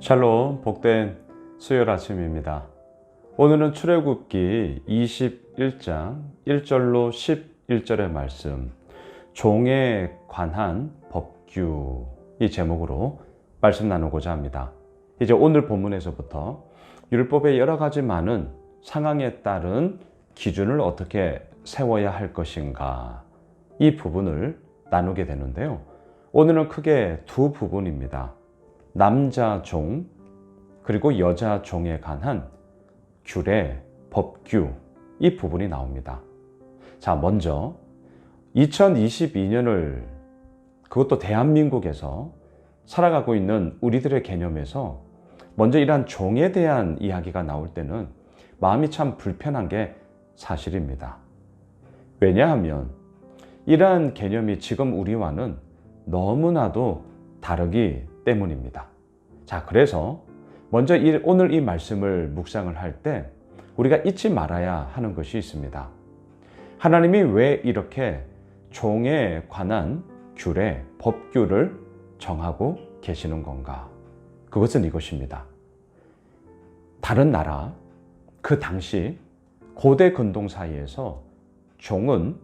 샬롬, 복된 수요일 아침입니다. 오늘은 출애굽기 21장 1절로 11절의 말씀, 종에 관한 법규, 이 제목으로 말씀 나누고자 합니다. 이제 오늘 본문에서부터 율법의 여러 가지 많은 상황에 따른 기준을 어떻게 세워야 할 것인가, 이 부분을 나누게 되는데요. 오늘은 크게 두 부분입니다. 남자 종 그리고 여자 종에 관한 규례, 법규, 이 부분이 나옵니다. 자, 먼저 2022년을 그것도 대한민국에서 살아가고 있는 우리들의 개념에서 먼저 이러한 종에 대한 이야기가 나올 때는 마음이 참 불편한 게 사실입니다. 왜냐하면 이러한 개념이 지금 우리와는 너무나도 다르기 때문입니다. 자, 그래서 먼저 오늘 이 말씀을 묵상을 할 때 우리가 잊지 말아야 하는 것이 있습니다. 하나님이 왜 이렇게 종에 관한 규례, 법규를 정하고 계시는 건가? 그것은 이것입니다. 다른 나라, 그 당시 고대 근동 사이에서 종은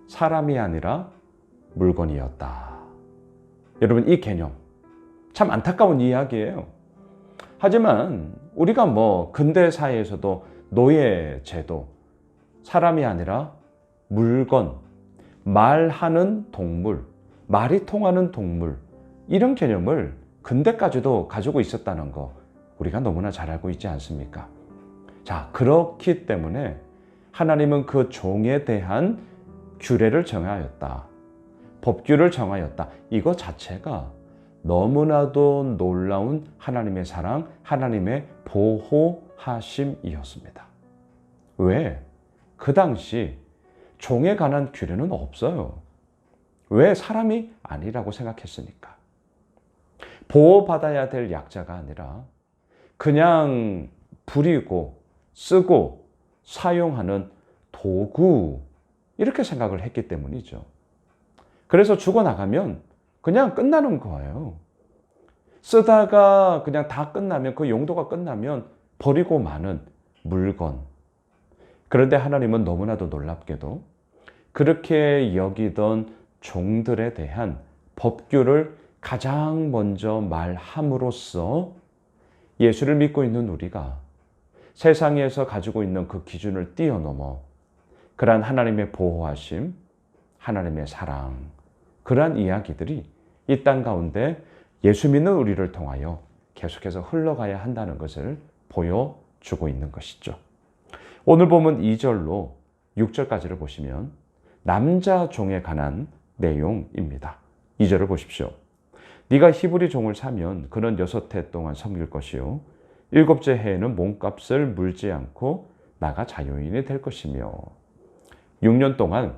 사람이 아니라 물건이었다. 여러분, 이 개념 참 안타까운 이야기예요. 하지만 우리가 근대 사회에서도 노예 제도, 사람이 아니라 물건, 말하는 동물, 말이 통하는 동물, 이런 개념을 근대까지도 가지고 있었다는 거 우리가 너무나 잘 알고 있지 않습니까? 자, 그렇기 때문에 하나님은 그 종에 대한 규례를 정하였다. 법규를 정하였다. 이거 자체가 너무나도 놀라운 하나님의 사랑, 하나님의 보호하심이었습니다. 왜? 그 당시 종에 관한 규례는 없어요. 왜? 사람이 아니라고 생각했으니까. 보호받아야 될 약자가 아니라 그냥 부리고 쓰고 사용하는 도구, 이렇게 생각을 했기 때문이죠. 그래서 죽어나가면 그냥 끝나는 거예요. 쓰다가 그냥 다 끝나면, 그 용도가 끝나면 버리고 마는 물건. 그런데 하나님은 너무나도 놀랍게도 그렇게 여기던 종들에 대한 법규를 가장 먼저 말함으로써 예수를 믿고 있는 우리가 세상에서 가지고 있는 그 기준을 뛰어넘어 그러한 하나님의 보호하심, 하나님의 사랑, 그러한 이야기들이 이 땅 가운데 예수 믿는 우리를 통하여 계속해서 흘러가야 한다는 것을 보여주고 있는 것이죠. 오늘 보면 2절로 6절까지를 보시면 남자 종에 관한 내용입니다. 2절을 보십시오. 네가 히브리 종을 사면 그는 6해 동안 섬길 것이요 7째 해에는 몸값을 물지 않고 나가 자유인이 될 것이며 6년 동안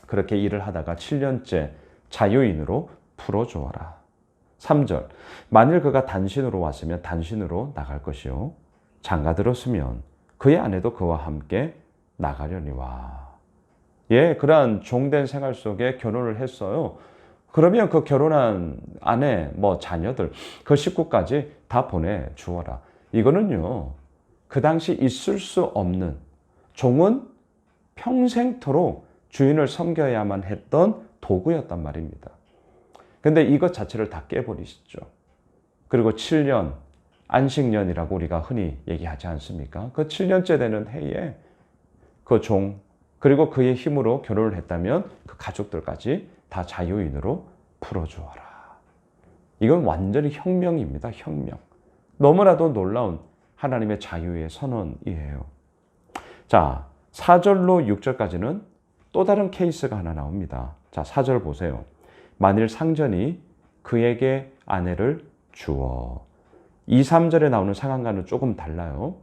그렇게 일을 하다가 7년째 자유인으로 풀어주어라. 3절, 만일 그가 단신으로 왔으면 단신으로 나갈 것이요 장가들었으면 그의 아내도 그와 함께 나가려니와. 그러한 종된 생활 속에 결혼을 했어요. 그러면 그 결혼한 아내, 자녀들, 그 식구까지 다 보내주어라. 이거는요, 그 당시 있을 수 없는, 종은 평생토록 주인을 섬겨야만 했던 도구였단 말입니다. 근데 이것 자체를 다 깨버리시죠. 그리고 7년, 안식년이라고 우리가 흔히 얘기하지 않습니까? 그 7년째 되는 해에 그 종, 그리고 그의 힘으로 결혼을 했다면 그 가족들까지 다 자유인으로 풀어주어라. 이건 완전히 혁명입니다. 혁명. 너무나도 놀라운 하나님의 자유의 선언이에요. 자, 4절로 6절까지는 또 다른 케이스가 하나 나옵니다. 자, 4절 보세요. 만일 상전이 그에게 아내를 주어. 2, 3절에 나오는 상황과는 조금 달라요.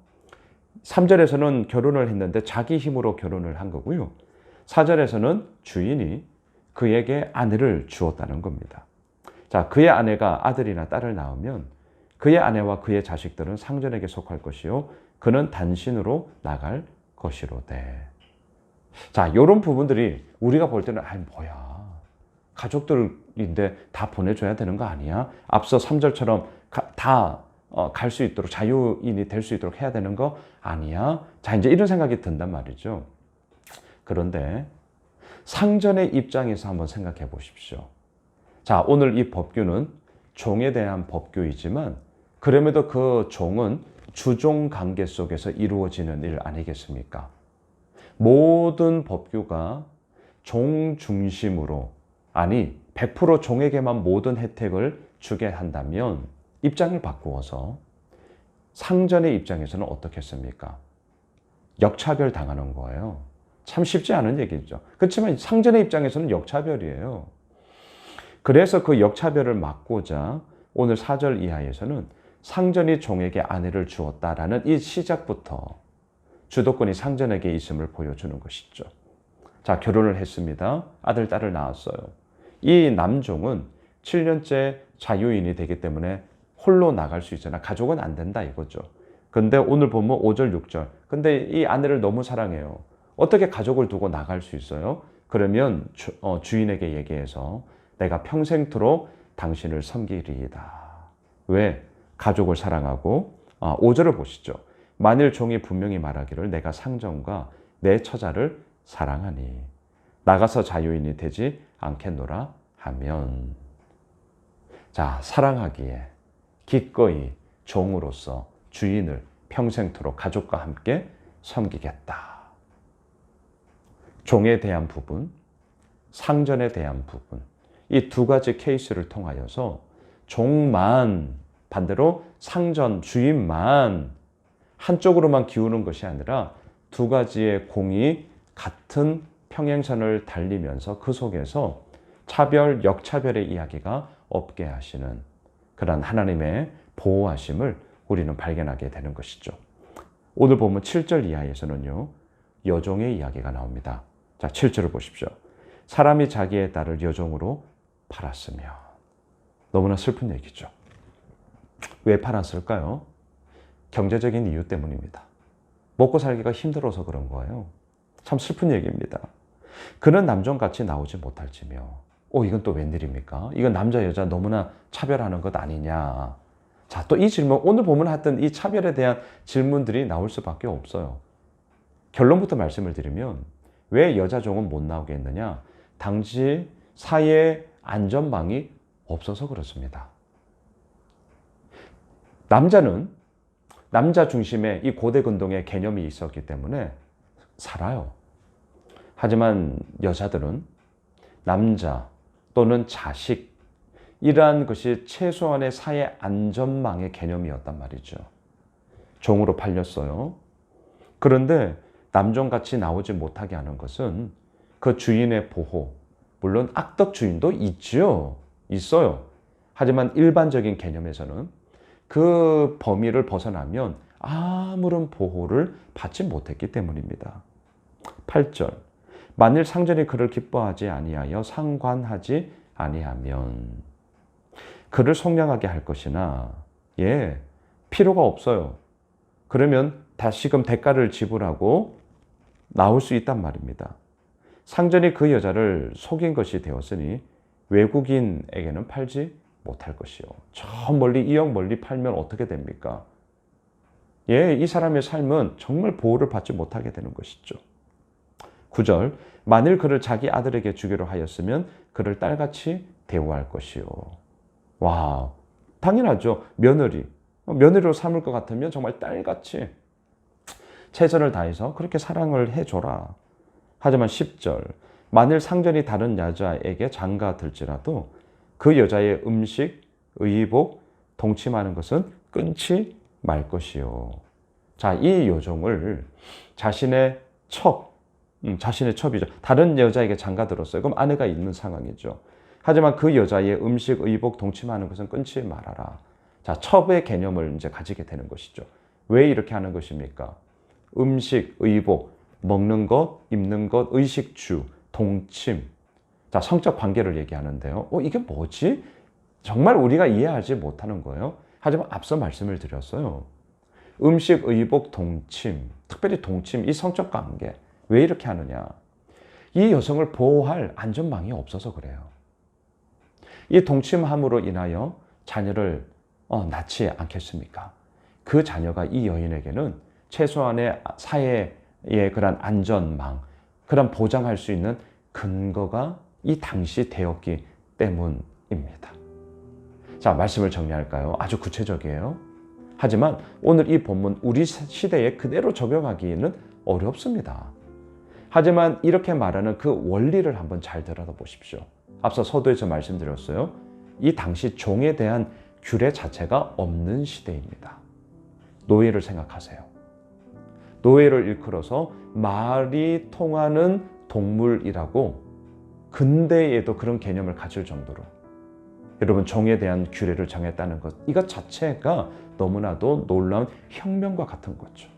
3절에서는 결혼을 했는데 자기 힘으로 결혼을 한 거고요. 4절에서는 주인이 그에게 아내를 주었다는 겁니다. 자, 그의 아내가 아들이나 딸을 낳으면 그의 아내와 그의 자식들은 상전에게 속할 것이요 그는 단신으로 나갈 것이로되. 자, 이런 부분들이 우리가 볼 때는 뭐야, 가족들인데 다 보내줘야 되는 거 아니야? 앞서 3절처럼 다 갈 수 있도록 자유인이 될 수 있도록 해야 되는 거 아니야? 자, 이제 이런 생각이 든단 말이죠. 그런데 상전의 입장에서 한번 생각해 보십시오. 자, 오늘 이 법규는 종에 대한 법규이지만 그럼에도 그 종은 주종 관계 속에서 이루어지는 일 아니겠습니까? 모든 법규가 종 중심으로, 아니 100% 종에게만 모든 혜택을 주게 한다면 입장을 바꾸어서 상전의 입장에서는 어떻겠습니까? 역차별 당하는 거예요. 참 쉽지 않은 얘기죠. 그렇지만 상전의 입장에서는 역차별이에요. 그래서 그 역차별을 막고자 오늘 4절 이하에서는 상전이 종에게 아내를 주었다라는 이 시작부터 주도권이 상전에게 있음을 보여주는 것이죠. 자, 결혼을 했습니다. 아들, 딸을 낳았어요. 이 남종은 7년째 자유인이 되기 때문에 홀로 나갈 수 있으나 가족은 안 된다 이거죠. 근데 오늘 보면 5절, 6절. 근데 이 아내를 너무 사랑해요. 어떻게 가족을 두고 나갈 수 있어요? 그러면 주인에게 얘기해서 내가 평생토록 당신을 섬기리이다. 왜? 가족을 사랑하고 5절을 보시죠. 만일 종이 분명히 말하기를 내가 상전과 내 처자를 사랑하니 나가서 자유인이 되지 않겠노라 하면, 자, 사랑하기에 기꺼이 종으로서 주인을 평생토록 가족과 함께 섬기겠다. 종에 대한 부분, 상전에 대한 부분, 이 두 가지 케이스를 통하여서 종만, 반대로 상전, 주인만 한쪽으로만 기우는 것이 아니라 두 가지의 공이 같은 평행선을 달리면서 그 속에서 차별, 역차별의 이야기가 없게 하시는 그런 하나님의 보호하심을 우리는 발견하게 되는 것이죠. 오늘 보면 7절 이하에서는요, 여종의 이야기가 나옵니다. 자, 7절을 보십시오. 사람이 자기의 딸을 여종으로 팔았으며. 너무나 슬픈 얘기죠. 왜 팔았을까요? 경제적인 이유 때문입니다. 먹고 살기가 힘들어서 그런 거예요. 참 슬픈 얘기입니다. 그는 남종같이 나오지 못할지며. 이건 또 웬일입니까? 이건 남자 여자 너무나 차별하는 것 아니냐. 자, 또 이 질문, 오늘 보면 하여튼 이 차별에 대한 질문들이 나올 수밖에 없어요. 결론부터 말씀을 드리면 왜 여자 종은 못 나오게 했느냐? 당시 사회의 안전망이 없어서 그렇습니다. 남자는 남자 중심의 이 고대 근동의 개념이 있었기 때문에 살아요. 하지만 여자들은 남자 또는 자식, 이러한 것이 최소한의 사회 안전망의 개념이었단 말이죠. 종으로 팔렸어요. 그런데 남종같이 나오지 못하게 하는 것은 그 주인의 보호, 물론 악덕 주인도 있죠. 있어요. 하지만 일반적인 개념에서는 그 범위를 벗어나면 아무런 보호를 받지 못했기 때문입니다. 8절. 만일 상전이 그를 기뻐하지 아니하여 상관하지 아니하면 그를 속량하게 할 것이나, 필요가 없어요. 그러면 다시금 대가를 지불하고 나올 수 있단 말입니다. 상전이 그 여자를 속인 것이 되었으니 외국인에게는 팔지 못할 것이요. 저 멀리, 이역 멀리 팔면 어떻게 됩니까? 이 사람의 삶은 정말 보호를 받지 못하게 되는 것이죠. 9절. 만일 그를 자기 아들에게 주기로 하였으면 그를 딸같이 대우할 것이요. 와, 당연하죠. 며느리로 삼을 것 같으면 정말 딸같이 최선을 다해서 그렇게 사랑을 해줘라. 하지만 10절. 만일 상전이 다른 여자에게 장가들지라도 그 여자의 음식, 의복, 동침하는 것은 끊지 말 것이요. 자, 이 여종을 자신의 첩이죠. 다른 여자에게 장가들었어요. 그럼 아내가 있는 상황이죠. 하지만 그 여자의 음식, 의복, 동침하는 것은 끊지 말아라. 자, 첩의 개념을 이제 가지게 되는 것이죠. 왜 이렇게 하는 것입니까? 음식, 의복, 먹는 것, 입는 것, 의식주, 동침. 자, 성적 관계를 얘기하는데요. 이게 뭐지? 정말 우리가 이해하지 못하는 거예요. 하지만 앞서 말씀을 드렸어요. 음식, 의복, 동침, 특별히 동침, 이 성적 관계. 왜 이렇게 하느냐? 이 여성을 보호할 안전망이 없어서 그래요. 이 동침함으로 인하여 자녀를 낳지 않겠습니까? 그 자녀가 이 여인에게는 최소한의 사회의 그런 안전망, 그런 보장할 수 있는 근거가 이 당시 되었기 때문입니다. 자, 말씀을 정리할까요? 아주 구체적이에요. 하지만 오늘 이 본문 우리 시대에 그대로 적용하기는 어렵습니다. 하지만 이렇게 말하는 그 원리를 한번 잘 들여다보십시오. 앞서 서두에서 말씀드렸어요. 이 당시 종에 대한 규례 자체가 없는 시대입니다. 노예를 생각하세요. 노예를 일컬어서 말이 통하는 동물이라고 근대에도 그런 개념을 가질 정도로 여러분 종에 대한 규례를 정했다는 것, 이것 자체가 너무나도 놀라운 혁명과 같은 거죠.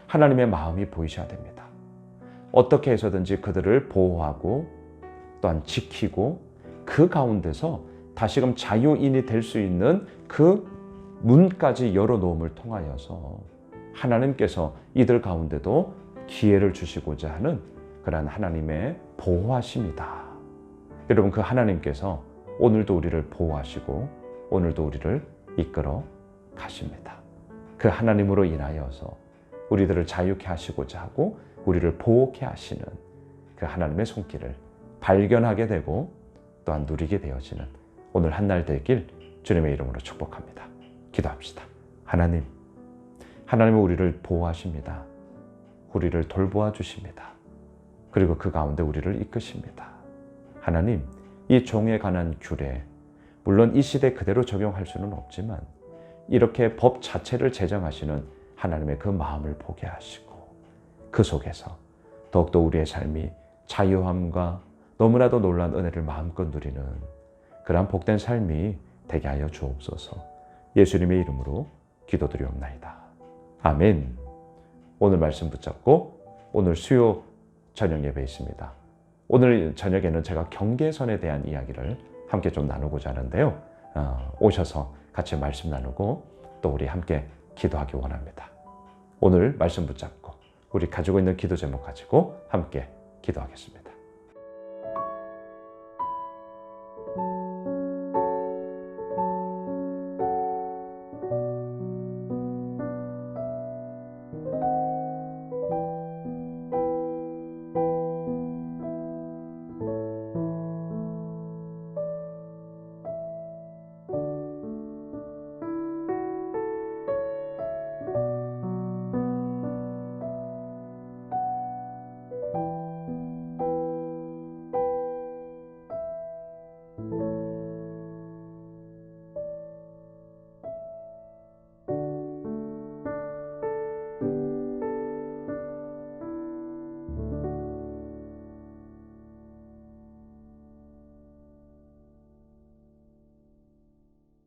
하나님의 마음이 보이셔야 됩니다. 어떻게 해서든지 그들을 보호하고 또한 지키고 그 가운데서 다시금 자유인이 될 수 있는 그 문까지 열어놓음을 통하여서 하나님께서 이들 가운데도 기회를 주시고자 하는 그러한 하나님의 보호하심이다. 여러분, 그 하나님께서 오늘도 우리를 보호하시고 오늘도 우리를 이끌어 가십니다. 그 하나님으로 인하여서 우리들을 자유케 하시고자 하고 우리를 보호케 하시는 그 하나님의 손길을 발견하게 되고 또한 누리게 되어지는 오늘 한날 되길 주님의 이름으로 축복합니다. 기도합시다. 하나님은 우리를 보호하십니다. 우리를 돌보아 주십니다. 그리고 그 가운데 우리를 이끄십니다. 하나님, 이 종에 관한 규례, 물론 이 시대 그대로 적용할 수는 없지만 이렇게 법 자체를 제정하시는 하나님의 그 마음을 보게 하시고 그 속에서 더욱더 우리의 삶이 자유함과 너무나도 놀라운 은혜를 마음껏 누리는 그러한 복된 삶이 되게 하여 주옵소서. 예수님의 이름으로 기도드리옵나이다. 아멘. 오늘 말씀 붙잡고 오늘 수요 저녁 예배 있습니다. 오늘 저녁에는 제가 경계선에 대한 이야기를 함께 좀 나누고자 하는데요. 오셔서 같이 말씀 나누고 또 우리 함께 기도하기 원합니다. 오늘 말씀 붙잡고 우리 가지고 있는 기도 제목 가지고 함께 기도하겠습니다.